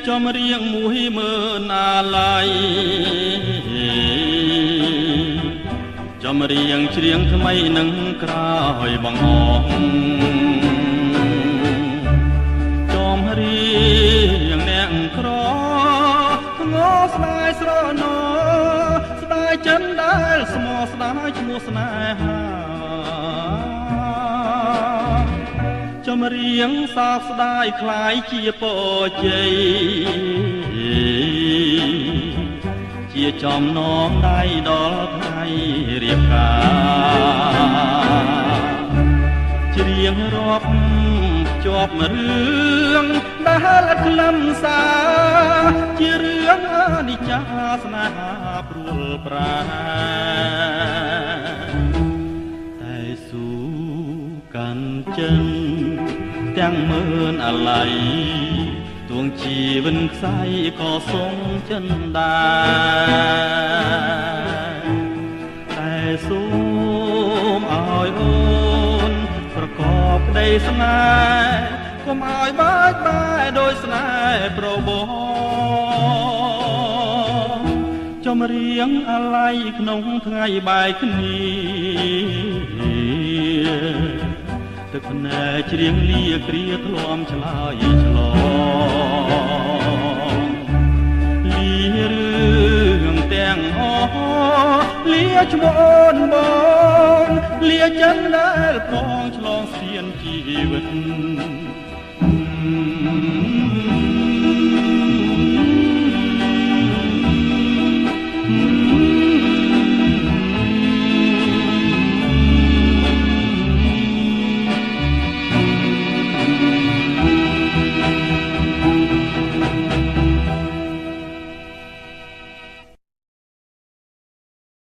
ចំរៀងមួយមើលអាឡ័យចំរៀងច្រៀងថ្មីនឹងក្រោយបងអងចំរៀងអ្នកក្រងស្ដាយស្រណោស្ដាយចិនដែលស្មោះស្ដាយឈ្មោះស្នេហាចំរៀងសោកស្ដាយคล้ายជាពរជ័យជាចំណងដៃដល់ថ្ងៃរៀបការច្រៀងរាប់ជាប់រឿងដែលខ្លឹមសារជារឿងអនិច្ចាស្នេហាព្រួលប្រាតែស៊ូកាន់ចិនទាំងមើលអាឡ័យទួងជីវិនខ្សែក៏សងចិនដែរតែសូមឲ្យអូនប្រកបក្តីស្នេហ៍កុំឲ្យបាច់បែកដោយស្នេហ៍ប្របងចំរៀងអាឡ័យក្នុងថ្ងៃបែកគ្នាទឹកភ្នែកច្រៀងលាគ្រាធ្លាំឆ្លើយឆ្លងលារឿងទាំងអស់លាឈ្មោះអូនបងលាចិនដែលផងឆ្លងស្ពានជីវិត